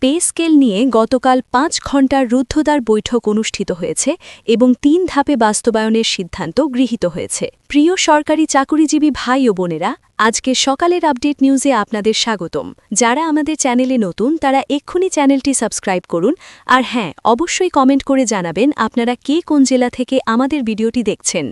Pay scale নিয়ে গতকাল ৫ ঘণ্টার রুদ্ধদ্বার বৈঠক অনুষ্ঠিত হয়েছে এবং ৩ ধাপে বাস্তবায়নের সিদ্ধান্ত গৃহীত হয়েছে। প্রিয় সরকারি চাকুরিজীবী ভাই ও বোনেরা, আজকে সকালের আপডেট নিউজে আপনাদের স্বাগতম। যারা আমাদের চ্যানেলে নতুন তারা এক্ষুনি চ্যানেলটি সাবস্ক্রাইব করুন, আর হ্যাঁ, অবশ্যই কমেন্ট করে জানাবেন আপনারা কে কোন জেলা থেকে আমাদের ভিডিওটি দেখছেন।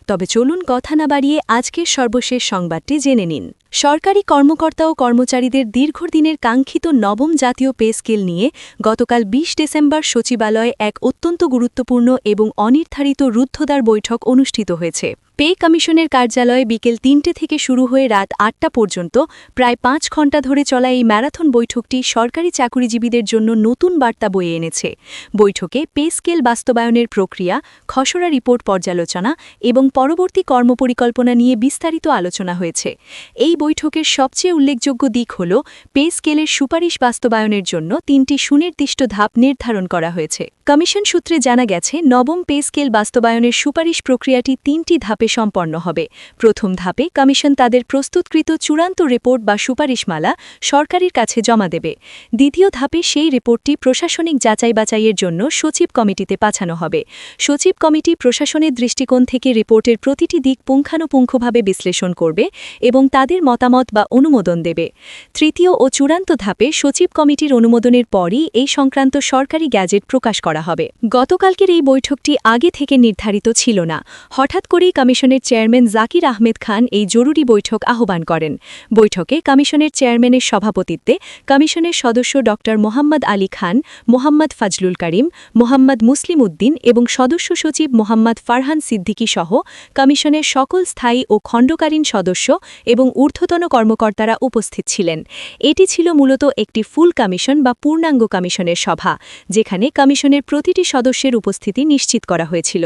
তবে চলুন কথা না বাড়িয়ে আজকের সর্বশেষ সংবাদটি জেনে নিন। সরকারি কর্মকর্তা ও কর্মচারীদের দীর্ঘদিনের কাঙ্ক্ষিত নবম জাতীয় পে স্কেল নিয়ে গতকাল ২০ ডিসেম্বর সচিবালয়ে এক অত্যন্ত গুরুত্বপূর্ণ এবং অনির্ধারিত রুদ্ধদ্বার বৈঠক অনুষ্ঠিত হয়েছে। পে কমিশনের কার্যালয়ে বিকেল ৩টে থেকে শুরু হয়ে রাত ৮টা পর্যন্ত প্রায় ৫ ঘণ্টা ধরে চলা এই ম্যারাথন বৈঠকটি সরকারি চাকুরিজীবীদের জন্য নতুন বার্তা বয়ে এনেছে। বৈঠকে পে স্কেল বাস্তবায়নের প্রক্রিয়া, খসড়া রিপোর্ট পর্যালোচনা এবং পরবর্তী কর্মপরিকল্পনা নিয়ে বিস্তারিত আলোচনা হয়েছে। এই বৈঠকের সবচেয়ে উল্লেখযোগ্য দিক হল পে স্কেলের সুপারিশ বাস্তবায়নের জন্য ৩টি সুনির্দিষ্ট ধাপ নির্ধারণ করা হয়েছে। কমিশন সূত্রে জানা গেছে, নবম পে স্কেল বাস্তবায়নের সুপারিশ প্রক্রিয়াটি ৩টি ধাপে সম্পন্ন হবে। প্রথম ধাপে কমিশন তাদের প্রস্তুতকৃত চূড়ান্ত রিপোর্ট বা সুপারিশমালা সরকারের কাছে জমা দেবে। দ্বিতীয় ধাপে সেই রিপোর্টটি প্রশাসনিক যাচাই-বাছাইয়ের জন্য সচিব কমিটিতে পাঠানো হবে। সচিব কমিটি প্রশাসনের দৃষ্টিকোণ থেকে রিপোর্টের প্রতিটি দিক পুঙ্খানুপুঙ্খভাবে বিশ্লেষণ করবে এবং তাদের মতামত বা অনুমোদন দেবে। তৃতীয় ও চূড়ান্ত ধাপে সচিব কমিটির অনুমোদনের পরই এই সংক্রান্ত সরকারি গ্যাজেট প্রকাশ করা হবে। গতকালকের এই বৈঠকটি আগে থেকে নির্ধারিত ছিল না। হঠাৎ করেই কমিশনের চেয়ারম্যান জাকির আহমেদ খান এই জরুরি বৈঠক আহ্বান করেন। বৈঠকে কমিশনের চেয়ারম্যানের সভাপতিত্বে কমিশনের সদস্য ড. মোহাম্মদ আলী খান, মোহাম্মদ ফজলুল করিম, মোহাম্মদ মুসলিম উদ্দিন এবং সদস্য সচিব মোহাম্মদ ফারহান সিদ্দিকী সহ কমিশনের সকল স্থায়ী ও খণ্ডকালীন সদস্য এবং ঊর্ধ্বতন কর্মকর্তারা উপস্থিত ছিলেন। এটি ছিল মূলত একটি ফুল কমিশন বা পূর্ণাঙ্গ কমিশনের সভা, যেখানে কমিশনের প্রতিটি সদস্যের উপস্থিতি নিশ্চিত করা হয়েছিল।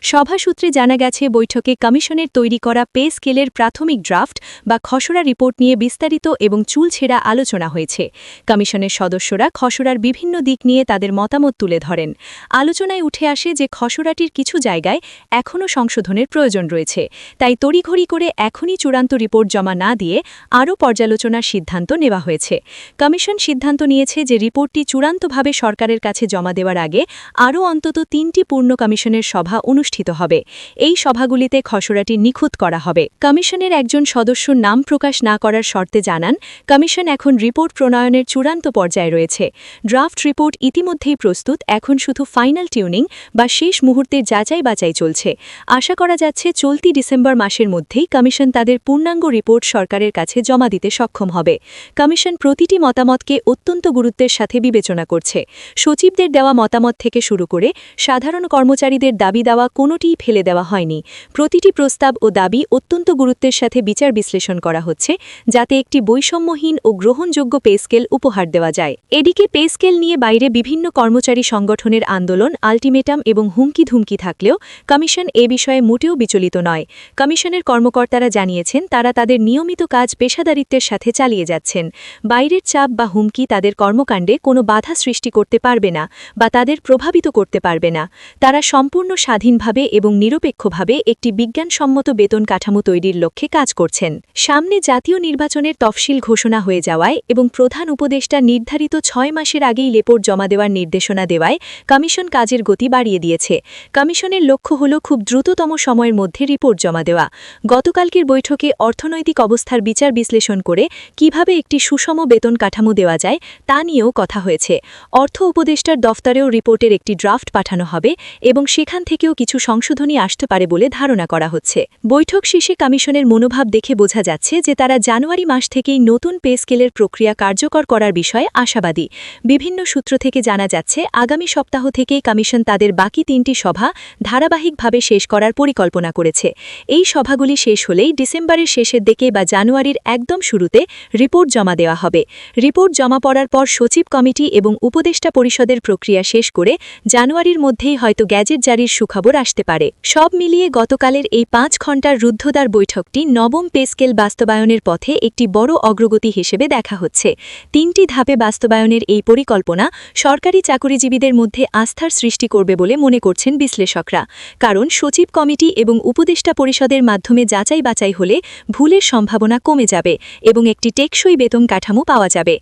সভা সূত্রে জানা গেছে, বৈঠকে কমিশনের তৈরি করা পে স্কেলের প্রাথমিক ড্রাফট বা খসড়া রিপোর্ট নিয়ে বিস্তারিত এবং চুলছেড়া আলোচনা হয়েছে। কমিশনের সদস্যরা খসড়ার বিভিন্ন দিক নিয়ে তাদের মতামত তুলে ধরেন। আলোচনায় উঠে আসে যে খসড়াটির কিছু জায়গায় এখনও সংশোধনের প্রয়োজন রয়েছে, তাই তড়িঘড়ি করে এখনই চূড়ান্ত রিপোর্ট জমা না দিয়ে আরও পর্যালোচনার সিদ্ধান্ত নেওয়া হয়েছে। কমিশন সিদ্ধান্ত নিয়েছে যে রিপোর্টটি চূড়ান্তভাবে সরকারের কাছে জমা দেওয়ার আগে আরও অন্তত ৩টি পূর্ণ কমিশনের সভা অনুষ্ঠিত হবে। এই সভাগুলিতে খসড়াটি নিখুঁত করা হবে। কমিশনের একজন সদস্য নাম প্রকাশ না করার শর্তে জানান, কমিশন এখন রিপোর্ট প্রণয়নের চূড়ান্ত পর্যায়ে রয়েছে। ড্রাফট রিপোর্ট ইতিমধ্যেই প্রস্তুত, এখন শুধু ফাইনাল টিউনিং বা শেষ মুহূর্তের যাচাই-বাছাই চলছে। আশা করা যাচ্ছে চলতি ডিসেম্বর মাসের মধ্যেই কমিশন তাদের পূর্ণাঙ্গ রিপোর্ট সরকারের কাছে জমা দিতে সক্ষম হবে। কমিশন প্রতিটি মতামতকে অত্যন্ত গুরুত্বের সাথে বিবেচনা করছে। সচিবদের দেওয়া মতামত থেকে শুরু করে সাধারণ কর্মচারীদের দাবি দেওয়া কোনোটিই ফেলে দেওয়া হয়নি। প্রতিটি প্রস্তাব ও দাবি অত্যন্ত গুরুত্বের সাথে বিচার বিশ্লেষণ করা হচ্ছে, যাতে একটি বৈষম্যহীন ও গ্রহণযোগ্য পে স্কেল উপহার দেওয়া যায়। এদিকে পে স্কেল নিয়ে বাইরে বিভিন্ন কর্মচারী সংগঠনের আন্দোলন, আলটিমেটাম এবং হুমকি-ধুমকি থাকলেও কমিশন এ বিষয়ে মোটেও বিচলিত নয়। কমিশনের কর্মকর্তারা জানিয়েছেন, তারা তাদের নিয়মিত কাজ পেশাদারিত্বের সাথে চালিয়ে যাচ্ছেন। বাইরের চাপ বা হুমকি তাদের কর্মকাণ্ডে কোনো বাধা সৃষ্টি করতে পারবে না বা তাদের প্রভাবিত করতে পারবে না। তারা সম্পূর্ণ স্বাধীনভাবে এবং নিরপেক্ষভাবে একটি বিজ্ঞানসম্মত বেতন কাঠামো তৈরির লক্ষ্যে কাজ করছেন। সামনে জাতীয় নির্বাচনের তফসিল ঘোষণা হয়ে যাওয়ায় এবং প্রধান উপদেষ্টা নির্ধারিত ৬ মাসের আগেই রিপোর্ট জমা দেওয়ার নির্দেশনা দেওয়ায় কমিশন কাজের গতি বাড়িয়ে দিয়েছে। কমিশনের লক্ষ্য হল খুব দ্রুততম সময়ের মধ্যে রিপোর্ট জমা দেওয়া। গতকালকের বৈঠকে অর্থনৈতিক অবস্থার বিচার বিশ্লেষণ করে কিভাবে একটি সুষম বেতন কাঠামো দেওয়া যায় তা নিয়েও কথা হয়েছে। অর্থ উপদেষ্টার দফতরেও রিপোর্টের একটি ড্রাফট পাঠানো হবে এবং সেখান থেকেও কিছু সংশোধনী আসতে পারে বলে ধারণা করা হচ্ছে। বৈঠক শেষে কমিশনের মনোভাব দেখে বোঝা যাচ্ছে যে তারা জানুয়ারি মাস থেকেই নতুন পে স্কেলের প্রক্রিয়া কার্যকর করার বিষয়ে আশাবাদী। বিভিন্ন সূত্র থেকে জানা যাচ্ছে, আগামী সপ্তাহ থেকেই কমিশন তাদের বাকি ৩টি সভা ধারাবাহিকভাবে শেষ করার পরিকল্পনা করেছে। এই সভাগুলি শেষ হলেই ডিসেম্বরের শেষের দিকে বা জানুয়ারির একদম শুরুতে রিপোর্ট জমা দেওয়া হবে। রিপোর্ট জমা পড়ার পর সচিব কমিটি এবং উপদেষ্টা পরিষদের প্রক্রিয়া শেষ করে জানুয়ারির মধ্যেই হয়তো গ্যাজেট জারির সুখবর আসতে পারে। সব মিলিয়ে গতকাল সকালের এই 5 ঘণ্টার রুদ্ধদ্বার বৈঠকটি নবম পে স্কেল বাস্তবায়নের পথে একটি বড় অগ্রগতি হিসেবে দেখা হচ্ছে। 3টি ধাপে বাস্তবায়নের এই পরিকল্পনা সরকারি চাকুরিজীবীদের মধ্যে আস্থার সৃষ্টি করবে বলে মনে করছেন বিশ্লেষকরা। কারণ সচিব কমিটি এবং উপদেষ্টা পরিষদের মাধ্যমে যাচাই বাছাই হলে ভুলের সম্ভাবনা কমে যাবে এবং একটি টেকসই বেতন কাঠামো পাওয়া যাবে।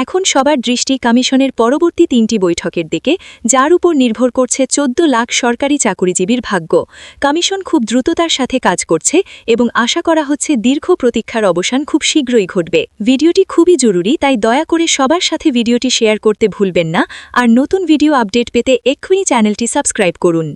এখন সবার দৃষ্টি কমিশনের পরবর্তী 3টি বৈঠকের দিকে, যার উপর নির্ভর করছে 14 লাখ সরকারি চাকুরিজীবীর ভাগ্য। কমিশন খুব দ্রুততার সাথে কাজ করছে এবং আশা করা হচ্ছে দীর্ঘ প্রতীক্ষার অবসান খুব শীঘ্রই ঘটবে। ভিডিওটি খুবই জরুরি, তাই দয়া করে সবার সাথে ভিডিওটি শেয়ার করতে ভুলবেন না। আর নতুন ভিডিও আপডেট পেতে এক্ষুনি চ্যানেলটি সাবস্ক্রাইব করুন।